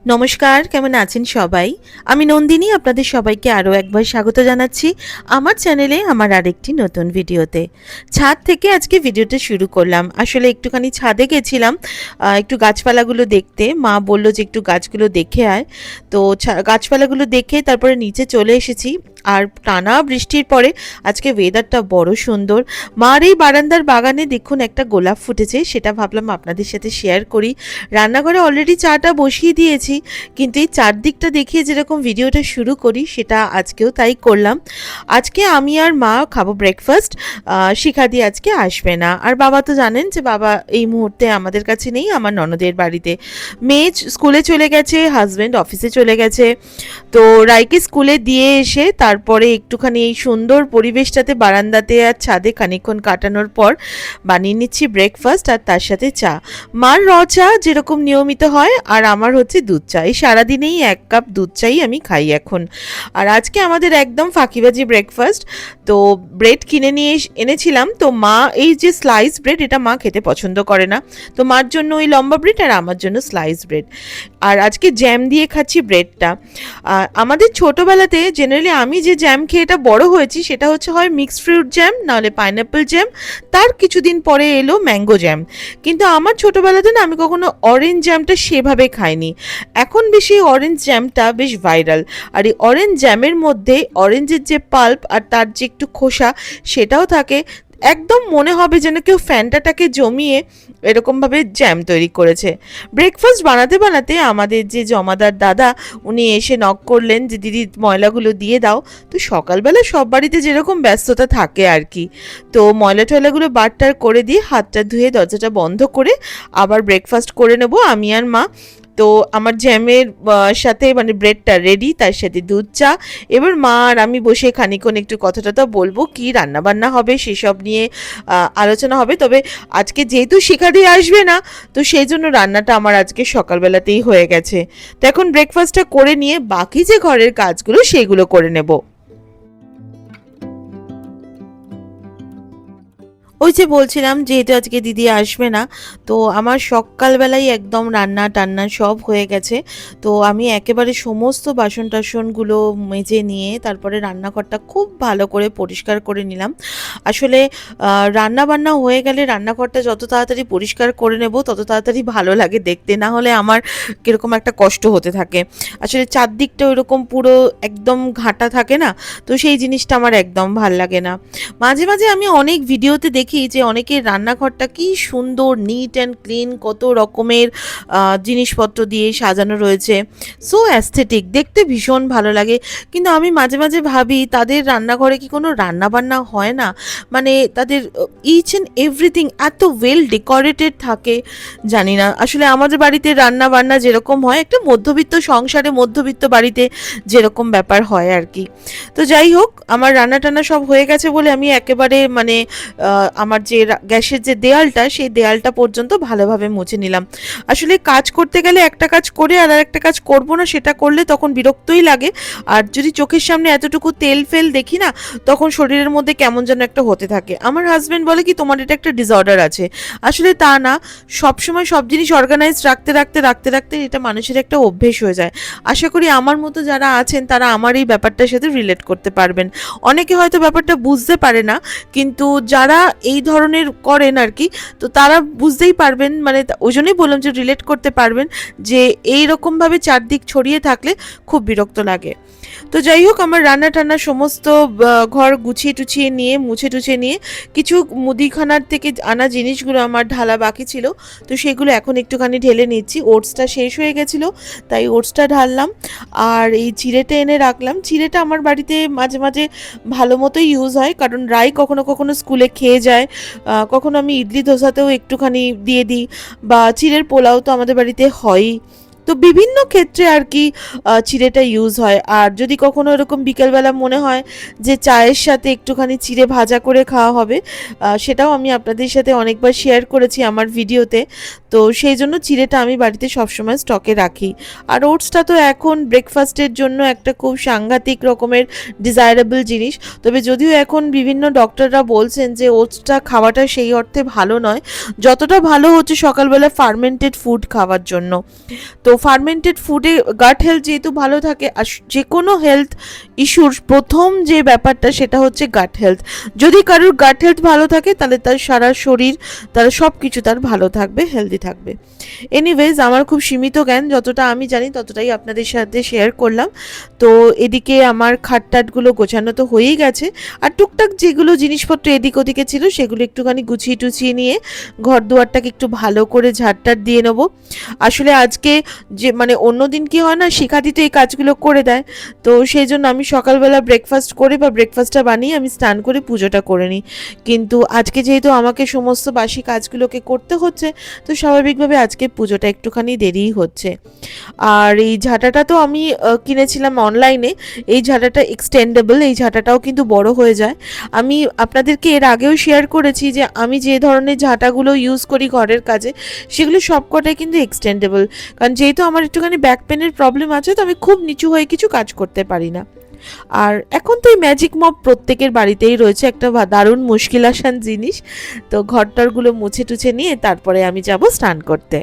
নমস্কার, কেমন আছেন সবাই? আমি নন্দিনী আপনাদের সবাইকে আরও একবার স্বাগত জানাচ্ছি আমার চ্যানেলে আমার আরেকটি নতুন ভিডিওতে। ছাদ থেকে আজকে ভিডিওটা শুরু করলাম। আসলে একটুখানি ছাদে গেছিলাম একটু গাছপালাগুলো দেখতে। মা বলল যে একটু গাছগুলো দেখে আয়। তো গাছপালাগুলো দেখে তারপরে নিচে চলে এসেছি। আর টানা বৃষ্টির পরে আজকে ওয়েদারটা বড় সুন্দর। মার এই বারান্দার বাগানে দেখুন একটা গোলাপ ফুটেছে, সেটা ভাবলাম আপনাদের সাথে শেয়ার করি। রান্নাঘরে অলরেডি চাটা বসিয়ে দিয়েছি, কিন্তু এই চারদিকটা দেখিয়ে যেরকম ভিডিওটা শুরু করি সেটা আজকেও তাই করলাম। আজকে আমি আর মা খাবো ব্রেকফাস্ট। শিখাদি আজকে আসবে না, আর বাবা তো জানেন যে বাবা এই মুহূর্তে আমাদের কাছে নেই, আমার ননদের বাড়িতে। মেয়ে স্কুলে চলে গেছে, হাজব্যান্ড অফিসে চলে গেছে। তো রাইকে স্কুলে দিয়ে এসে তারপরে একটুখানি এই সুন্দর পরিবেশটাতে বারান্দাতে আর ছাদে খানিকক্ষণ কাটানোর পর বানিয়ে নিচ্ছি ব্রেকফাস্ট, আর তার সাথে চা। মার চা যেরকম নিয়মিত হয়, আর আমার হচ্ছে দুধ চা। এই সারাদিনেই 1 কাপ দুধ চাই আমি খাই এখন। আর আজকে আমাদের একদম ফাঁকিবাজি ব্রেকফাস্ট। তো ব্রেড কিনে নিয়ে এনেছিলাম। তো মা এই যে স্লাইস ব্রেড, এটা মা খেতে পছন্দ করে না। তো মার জন্য ওই লম্বা ব্রেড আর আমার জন্য স্লাইস ব্রেড। আর আজকে জ্যাম দিয়ে খাচ্ছি ব্রেডটা। আমাদের ছোটোবেলাতে জেনারেলি আমি যে জ্যাম খেয়ে এটা বড় হয়েছি সেটা হচ্ছে হয় মিক্সড ফ্রুট জ্যাম, নাহলে পাইনঅ্যাপেল জ্যাম, তার কিছুদিন পরে এলো ম্যাঙ্গো জ্যাম। কিন্তু আমার ছোটোবেলাতে না আমি কখনো অরেঞ্জ জ্যামটা সেভাবে খাইনি। এখন বেশি অরেঞ্জ জ্যামটা বেশ ভাইরাল। আর এই অরেঞ্জ জ্যামের মধ্যে অরেঞ্জের যে পাল্প আর তার যে একটু খোসা সেটাও থাকে। একদম মনে হবে যেন কেউ ফ্যান্টাটাকে জমিয়ে এরকমভাবে জ্যাম তৈরি করেছে। ব্রেকফাস্ট বানাতে বানাতে আমাদের যে জমাদার দাদা, উনি এসে নক করলেন যে দিদি ময়লাগুলো দিয়ে দাও। তো সকালবেলা সব বাড়িতে যেরকম ব্যস্ততা থাকে আর কি। তো ময়লা টয়লাগুলো বারটার করে দিয়ে হাতটা ধুয়ে দরজাটা বন্ধ করে আবার ব্রেকফাস্ট করে নেব আমি আর মা। তো আমার জ্যামের সাথে মানে ব্রেডটা রেডি, তার সাথে দুধ চা। এবার মা আর আমি বসে খানিকক্ষণ একটু কথা টথা বলবো, কি রান্না বান্না হবে সেসব নিয়ে আলোচনা হবে। তবে আজকে যেহেতু শিখাদি আসবে না, তো সেই জন্য রান্নাটা আমার আজকে সকালবেলাতেই হয়ে গেছে। তো এখন ব্রেকফাস্টটা করে নিয়ে বাকি যে ঘরের কাজগুলো সেগুলো করে নেব। ওই যে বলছিলাম, যেহেতু আজকে দিদি আসবে না, তো আমার সকালবেলায় একদম রান্না টান্না সব হয়ে গেছে। তো আমি একেবারে সমস্ত বাসন টাসনগুলো মেজে নিয়ে তারপরে রান্নাঘরটা খুব ভালো করে পরিষ্কার করে নিলাম। আসলে রান্না বান্না হয়ে গেলে রান্নাঘরটা যত তাড়াতাড়ি পরিষ্কার করে নেব তত তাড়াতাড়ি ভালো লাগে দেখতে, না হলে আমার কীরকম একটা কষ্ট হতে থাকে। আসলে চারদিকটা ওইরকম পুরো একদম ঘাঁটা থাকে না, তো সেই জিনিসটা আমার একদম ভাল লাগে না। মাঝে মাঝে আমি অনেক ভিডিওতে দেখি যে অনেকের রান্নাঘরটা কি সুন্দর নিট অ্যান্ড ক্লিন, কত রকমের জিনিসপত্র দিয়ে সাজানো রয়েছে, সো অ্যাস্থেটিক, দেখতে ভীষণ ভালো লাগে। কিন্তু আমি মাঝে মাঝে ভাবি তাদের রান্নাঘরে কি কোনো রান্না বান্না হয় না? মানে তাদের ইচ অ্যান্ড এভরিথিং এত ওয়েল ডেকোরেটেড থাকে। জানি না, আসলে আমাদের বাড়িতে রান্না বান্না যেরকম হয় একটা মধ্যবিত্ত সংসারে, মধ্যবিত্ত বাড়িতে যেরকম ব্যাপার হয় আর কি। তো যাই হোক, আমার রান্না টান্না সব হয়ে গেছে বলে আমি একেবারে মানে আমার যে গ্যাসের যে দেয়ালটা সেই দেয়ালটা পর্যন্ত ভালোভাবে মুছে নিলাম। আসলে কাজ করতে গেলে একটা কাজ করে আর একটা কাজ করবো না, সেটা করলে তখন বিরক্তই লাগে। আর যদি চোখের সামনে এতটুকু তেল ফেল দেখি না, তখন শরীরের মধ্যে কেমন যেন একটা হতে থাকে। আমার হাজব্যান্ড বলে কি তোমার এটা একটা ডিসঅর্ডার আছে। আসলে তা না, সবসময় সব জিনিস অর্গানাইজ রাখতে রাখতে রাখতে রাখতে এটা মানুষের একটা অভ্যেস হয়ে যায়। আশা করি আমার মতো যারা আছেন তারা আমার এই ব্যাপারটার সাথে রিলেট করতে পারবেন। অনেকে হয়তো ব্যাপারটা বুঝতে পারে না, কিন্তু যারা এই ধরনের করেন আর কি, তো তারা বুঝতেই পারবেন। মানে ওই জন্যই বললাম যে রিলেট করতে পারবেন যে এই রকমভাবে চারদিক ছড়িয়ে থাকলে খুব বিরক্ত লাগে। তো যাই হোক, আমার রান্না টান্না সমস্ত ঘর গুছিয়ে টুছিয়ে নিয়ে মুছে টুছে নিয়ে কিছু মুদিখানার থেকে আনা জিনিসগুলো আমার ঢালা বাকি ছিল, তো সেগুলো এখন একটুখানি ঢেলে নিচ্ছি। ওটসটা শেষ হয়ে গেছিলো, তাই ওটসটা ঢাললাম। আর এই চিড়েটা এনে রাখলাম। চিড়েটা আমার বাড়িতে মাঝে মাঝে ভালো মতোই ইউজ হয়, কারণ রাই কখনো কখনো স্কুলে খেয়ে যায়, কখনো আমি ইডলি ধোসাতেও একটুখানি দিয়ে দিই, বা চিড়ের পোলাও তো আমাদের বাড়িতে হয়ই। তো বিভিন্ন ক্ষেত্রে আর কি চিড়েটা ইউজ হয়। আর যদি কখনো এরকম বিকেলবেলা মনে হয় যে চায়ের সাথে একটুখানি চিড়ে ভাজা করে খাওয়া হবে, সেটাও আমি আপনাদের সাথে অনেকবার শেয়ার করেছি আমার ভিডিওতে। তো সেই জন্য চিড়েটা আমি বাড়িতে সবসময় স্টকে রাখি। আর ওটসটা তো এখন ব্রেকফাস্টের জন্য একটা খুব সাংঘাতিক রকমের ডিজায়ারেবল জিনিস। তবে যদিও এখন বিভিন্ন ডক্টররা বলছেন যে ওটসটা খাওয়াটা সেই অর্থে ভালো নয়, যতটা ভালো হচ্ছে সকালবেলা ফার্মেন্টেড ফুড খাওয়ার জন্য। তো ফার্মেন্টেড ফুডে গাট হেলথ যেহেতু ভালো থাকে, আর যে কোনো হেলথ ইস্যুর প্রথম যে ব্যাপারটা সেটা হচ্ছে গাট হেলথ। যদি কারোর গাট হেলথ ভালো থাকে তাহলে তার সারা শরীর, তার সব কিছু তার ভালো থাকবে, হেলদি থাকবে। এনিওয়েজ, আমার খুব সীমিত জ্ঞান, যতটা আমি জানি ততটাই আপনাদের সাথে শেয়ার করলাম। তো এদিকে আমার খাটটাটগুলো গোছানো তো হয়েই গেছে, আর টুকটাক যেগুলো জিনিসপত্র এদিক ওদিকে ছিল সেগুলো একটুখানি গুছিয়ে টুছিয়ে নিয়ে ঘর দুয়ারটাকে একটু ভালো করে ঝাড়টাট দিয়ে নেবো। আসলে আজকে যে মানে অন্যদিন কি হয় না, শিখাদি তো এই কাজগুলো করে দেয়, তো সেই জন্য আমি সকালবেলা ব্রেকফাস্ট করে বা ব্রেকফাস্টটা বানিয়ে আমি স্নান করে পুজোটা করে নিই। কিন্তু আজকে যেহেতু আমাকে সমস্ত বাসি কাজগুলোকে করতে হচ্ছে, তো স্বাভাবিকভাবে আজকে পুজোটা একটুখানি দেরিই হচ্ছে। আর এই ঝাঁটাটা তো আমি কিনেছিলাম অনলাইনে। এই ঝাঁটাটা এক্সটেন্ডেবল, এই ঝাঁটাটাও কিন্তু বড় হয়ে যায়। আমি আপনাদেরকে এর আগেও শেয়ার করেছি যে আমি যে ধরনের ঝাঁটাগুলো ইউজ করি ঘরের কাজে, সেগুলো সবকটাই কিন্তু এক্সটেন্ডেবল। কারণ যেহেতু আমার একটুখানি ব্যাক পেনের প্রবলেম আছে, তো আমি খুব নিচু হয়ে কিছু কাজ করতে পারি না। আর এখন তো এই ম্যাজিক মপ প্রত্যেকের বাড়িতেই রয়েছে, একটা দারুণ মুশকিল আসান জিনিস। তো ঘরটারগুলো মুছে টুছে নিয়ে তারপরে আমি যাব স্নান করতে।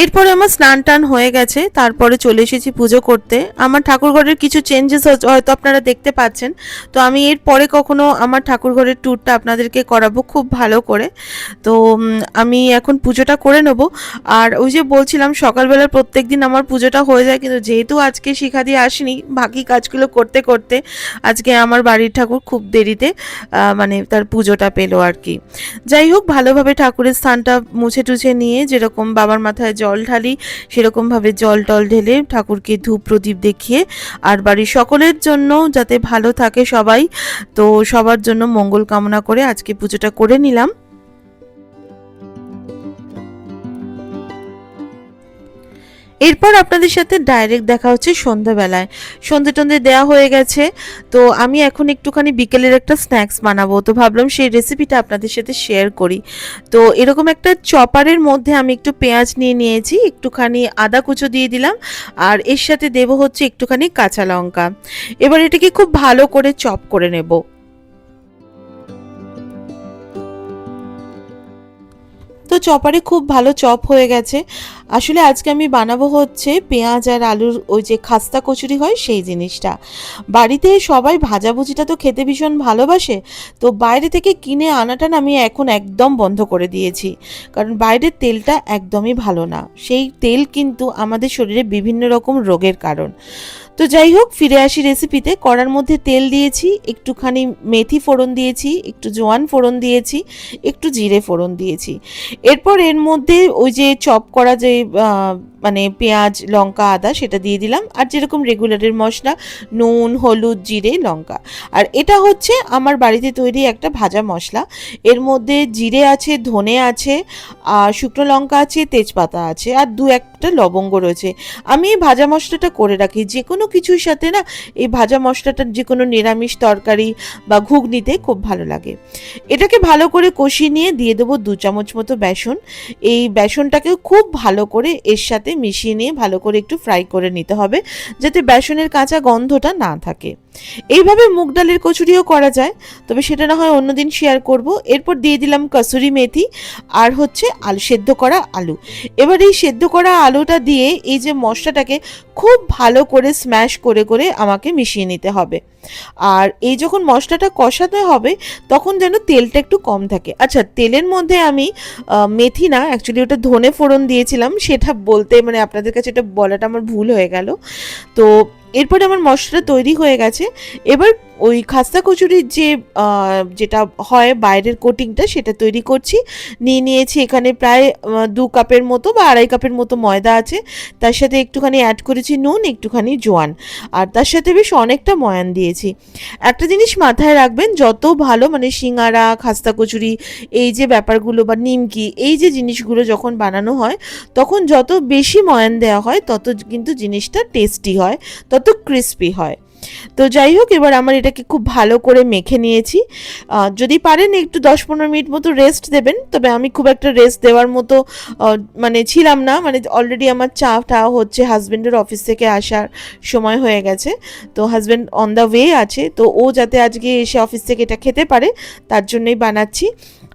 এরপরে আমার স্নান টান হয়ে গেছে, তারপরে চলে এসেছি পুজো করতে। আমার ঠাকুরঘরের কিছু চেঞ্জেস হয়তো আপনারা দেখতে পাচ্ছেন, তো আমি এর পরে কখনো আমার ঠাকুরঘরের ট্যুরটা আপনাদেরকে করাবো খুব ভালো করে। তো আমি এখন পুজোটা করে নেব। আর ওই যে বলছিলাম সকালবেলা প্রত্যেক দিন আমার পুজোটা হয়ে যায়, কিন্তু যেহেতু আজকে শিখা দিয়ে আসেনি, বাকি কাজগুলো করতে করতে আজকে আমার বাড়ির ঠাকুর খুব দেরিতে মানে তার পুজোটা পেলো আর কি। যাই হোক, ভালোভাবে ঠাকুরের স্থানটা মুছে টুছে নিয়ে যেরকম বাবার মাথায় জল ঢালি, সেরকমভাবে জল টল ঢেলে ঠাকুরকে ধূপ প্রদীপ দেখিয়ে, আর বাড়ির সকলের জন্য যাতে ভালো থাকে সবাই, তো সবার জন্য মঙ্গল কামনা করে আজকে পুজোটা করে নিলাম। এরপর আপনাদের সাথে ডাইরেক্ট দেখা হচ্ছে সন্ধ্যাবেলায়। সন্ধে টন্ধে দেওয়া হয়ে গেছে, তো আমি এখন একটুখানি বিকেলের একটা স্ন্যাক্স বানাবো, তো ভাবলাম সেই রেসিপিটা আপনাদের সাথে শেয়ার করি। তো এরকম একটা চপারের মধ্যে আমি একটু পেঁয়াজ নিয়ে নিয়েছি, একটুখানি আদা কুচো দিয়ে দিলাম, আর এর সাথে দেবো হচ্ছে একটুখানি কাঁচা লঙ্কা। এবার এটাকে খুব ভালো করে চপ করে নেব। তো চপারে খুব ভালো চপ হয়ে গেছে। আসলে আজকে আমি বানাবো হচ্ছে পেঁয়াজ আর আলুর ওই যে খাস্তা কচুরি হয় সেই জিনিসটা। বাড়িতে সবাই ভাজাভুজিটা তো খেতে ভীষণ ভালোবাসে, তো বাইরে থেকে কিনে আনাটা না আমি এখন একদম বন্ধ করে দিয়েছি, কারণ বাইরের তেলটা একদমই ভালো না। সেই তেল কিন্তু আমাদের শরীরে বিভিন্ন রকম রোগের কারণ। তো যাই হোক, ফিরে আসি রেসিপিতে। কড়ার মধ্যে তেল দিয়েছি, একটুখানি মেথি ফোড়ন দিয়েছি, একটু জোয়ান ফোড়ন দিয়েছি, একটু জিরে ফোড়ন দিয়েছি। এরপর এর মধ্যে ওই যে চপ করা যে মানে পেঁয়াজ লঙ্কা আদা সেটা দিয়ে দিলাম, আর যেরকম রেগুলারের মশলা নুন হলুদ জিরে লঙ্কা। আর এটা হচ্ছে আমার বাড়িতে তৈরি একটা ভাজা মশলা। এর মধ্যে জিরে আছে, ধনে আছে, শুকনো লঙ্কা আছে, তেজপাতা আছে, আর দু একটা লবঙ্গ রয়েছে। আমি এই ভাজা মশলাটা করে রাখি যে কোনো কিছুর সাথে না, এই ভাজা মশলাটা যে কোনো নিরামিষ তরকারি বা ঘুগনিতে খুব ভালো লাগে। এটাকে ভালো করে কষিয়ে নিয়ে দিয়ে দেবো 2 চামচ মতো বেসন। এই বেসনটাকেও খুব ভালো করে এর সাথে মিশিয়ে নিয়ে ভালো করে একটু ফ্রাই করে নিতে হবে, যাতে বেসনের কাঁচা গন্ধটা না থাকে। এইভাবে মুগ ডালের কচুরিও করা যায়, তবে সেটা না হয় অন্যদিন শেয়ার করব। এরপর দিয়ে দিলাম কসুরি মেথি, আর হচ্ছে আলু সেদ্ধ করা আলু। এবার এই সেদ্ধ করা আলুটা দিয়ে এই যে মশলাটাকে খুব ভালো করে স্ম্যাশ করে করে আমাকে মিশিয়ে নিতে হবে। আর এই যখন মশলাটা কষাতে হবে তখন যেন তেলটা একটু কম থাকে। আচ্ছা, তেলের মধ্যে আমি মেথি না, অ্যাকচুয়ালি ওটা ধনে ফোড়ন দিয়েছিলাম, সেটা বলতে মানে আপনাদের কাছে এটা বলাটা আমার ভুল হয়ে গেল। তো এরপরে আমার মশলাটা তৈরি হয়ে গেছে। এবার ওই খাস্তা কচুরির যে যেটা হয় বাইরের কোটিংটা সেটা তৈরি করছি। নিয়েছি এখানে প্রায় 2 কাপের মতো বা 2.5 কাপের মতো ময়দা আছে, তার সাথে একটুখানি অ্যাড করেছি নুন, একটুখানি জোয়ান, আর তার সাথে বেশ অনেকটা ময়ান দিয়েছি। একটা জিনিস মাথায় রাখবেন, যত ভালো মানে সিঙ্গারা খাস্তা কচুরি এই যে ব্যাপারগুলো বা নিমকি এই যে জিনিসগুলো যখন বানানো হয়, তখন যত বেশি ময়ান দেওয়া হয় তত কিন্তু জিনিসটা টেস্টি হয়, তত ক্রিস্পি হয়। তো যাই হোক, এবার আমার এটাকে খুব ভালো করে মেখে নিয়েছি। যদি পারেন একটু 10-15 মিনিট মতো রেস্ট দেবেন, তবে আমি খুব একটা রেস্ট দেওয়ার মতো মানে ছিলাম না, মানে অলরেডি আমার চাটা হচ্ছে, হাজব্যান্ডের অফিস থেকে আসার সময় হয়ে গেছে। তো হাজব্যান্ড অন দ্য ওয়ে আছে, তো ও যাতে আজকে এসে অফিস থেকে এটা খেতে পারে তার জন্যই বানাচ্ছি।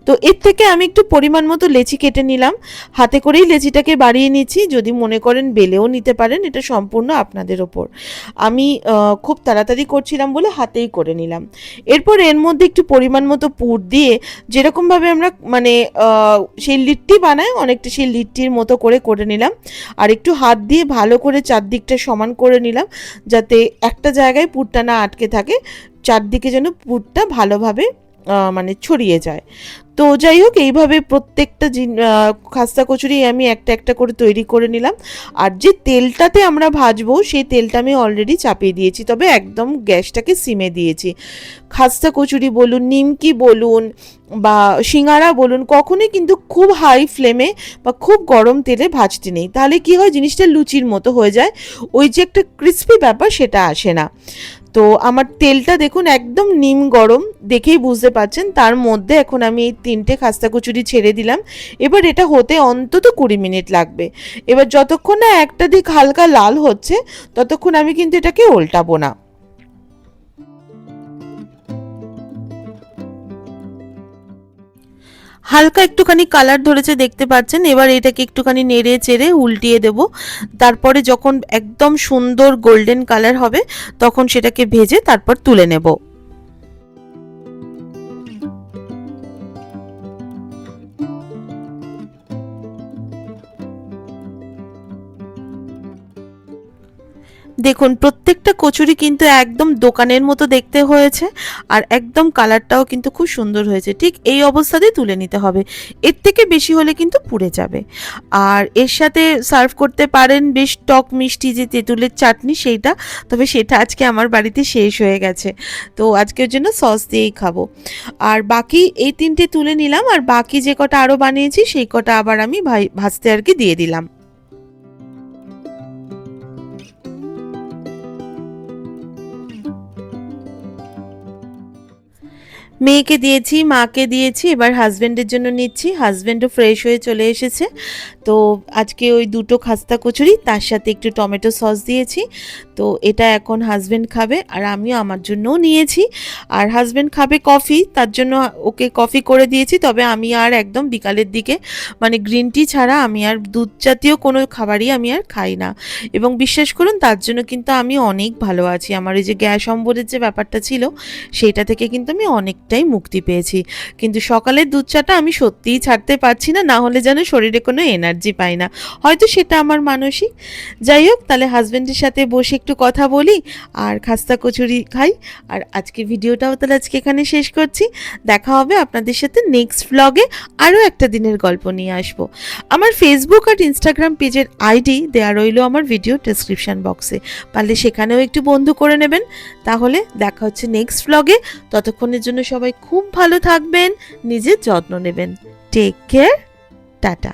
তো এর থেকে আমি একটু পরিমাণ মতো লেচি কেটে নিলাম, হাতে করেই লেচিটাকে বাড়িয়ে নিচ্ছি, যদি মনে করেন বেলেও নিতে পারেন, এটা সম্পূর্ণ আপনাদের ওপর। আমি খুব তাড়াতাড়ি করছিলাম বলে হাতেই করে নিলাম। এরপর এর মধ্যে একটু পরিমাণ মতো পুর দিয়ে, যেরকমভাবে আমরা মানে সেই লিট্টি বানাই অনেকটা সেই লিট্টির মতো করে নিলাম। আর একটু হাত দিয়ে ভালো করে চারদিকটা সমান করে নিলাম, যাতে একটা জায়গায় পুরটা না আটকে থাকে, চারদিকে যেন পুরটা ভালোভাবে মানে ছড়িয়ে যায়। তো যাই হোক, এইভাবে প্রত্যেকটা খাস্তা কচুরি আমি একটা একটা করে তৈরি করে নিলাম। আর যে তেলটাতে আমরা ভাজবো সেই তেলটা আমি অলরেডি চাপিয়ে দিয়েছি, তবে একদম গ্যাসটাকে সিমে দিয়েছি। খাস্তা কচুরি বলুন, নিমকি বলুন বা সিঙ্গারা বলুন, কখনোই কিন্তু খুব হাই ফ্লেমে বা খুব গরম তেলে ভাজতে নেই, তাহলে কি হয়, জিনিসটা লুচির মতো হয়ে যায়, ওই যে একটা ক্রিস্পি ব্যাপার সেটা আসে না। তো আমার তেলটা দেখুন একদম নিম গরম, দেখেই বুঝতে পারছেন। তার মধ্যে এখন আমি এই 3টে খাস্তা কচুরি ছেড়ে দিলাম। এবার এটা হতে অন্তত 20 মিনিট লাগবে। এবার যতক্ষণ না একটা দিক হালকা লাল হচ্ছে ততক্ষণ আমি কিন্তু এটাকে উল্টাবো না। হালকা একটুখানি কালার ধরেছে দেখতে পাচ্ছেন, এবার এটাকে একটুখানি নেড়ে চেড়ে উল্টিয়ে দেব। তারপরে যখন একদম সুন্দর গোল্ডেন কালার হবে তখন সেটাকে ভেজে তারপর তুলে নেব। দেখুন প্রত্যেকটা কচুরি কিন্তু একদম দোকানের মতো দেখতে হয়েছে, আর একদম কালারটাও কিন্তু খুব সুন্দর হয়েছে। ঠিক এই অবস্থাতেই তুলে নিতে হবে, এর থেকে বেশি হলে কিন্তু পুড়ে যাবে। আর এর সাথে সার্ভ করতে পারেন বেশ টক মিষ্টি যে তেঁতুলের চাটনি, সেইটা, তবে সেটা আজকে আমার বাড়িতে শেষ হয়ে গেছে, তো আজকের জন্য সস দিয়েই খাবো। আর বাকি এই 3টে তুলে নিলাম, আর বাকি যে কটা আরও বানিয়েছি সেই কটা আবার আমি ভাজতে আর কি দিয়ে দিলাম। মেয়েকে দিয়েছি, মাকে দিয়েছি, এবার হাজব্যান্ডের জন্য নিচ্ছি। হাজব্যান্ডও ফ্রেশ হয়ে চলে এসেছে। তো আজকে ওই 2টো খাস্তা কচুরি, তার সাথে একটু টমেটো সস দিয়েছি। তো এটা এখন হাজব্যান্ড খাবে, আর আমিও আমার জন্যও নিয়েছি। আর হাজব্যান্ড খাবে কফি, তার জন্য ওকে কফি করে দিয়েছি। তবে আমি আর একদম বিকালের দিকে মানে গ্রিন টি ছাড়া আমি আর দুধ জাতীয় কোনো খাবারই আমি আর খাই না। এবং বিশ্বাস করুন তার জন্য কিন্তু আমি অনেক ভালো আছি। আমার এই যে গ্যাস অম্বলের যে ব্যাপারটা ছিল সেইটা থেকে কিন্তু আমি অনেকটাই মুক্তি পেয়েছি। কিন্তু সকালের দুধ চাটা আমি সত্যিই ছাড়তে পারছি না, না হলে যেন শরীরে কোনো এনার্জি পাই না, হয়তো সেটা আমার মানসিক। যাই হোক, তাহলে হাজব্যান্ডের সাথে বসে একটু কথা বলি আর খাস্তা কচুরি খাই। আর আজকে ভিডিওটাও তাহলে আজকে এখানে শেষ করছি। দেখা হবে আপনাদের সাথে নেক্সট ভ্লগে, আরও একটা দিনের গল্প নিয়ে আসবো। আমার ফেসবুক আর ইনস্টাগ্রাম পেজের আইডি দেওয়া রইল আমার ভিডিও ডেসক্রিপশন বক্সে, পারলে সেখানেও একটু বন্ধু করে নেবেন। তাহলে দেখা হচ্ছে নেক্সট ভ্লগে। ততক্ষণের জন্য সবাই খুব ভালো থাকবেন, নিজের যত্ন নেবেন। Take care, tata.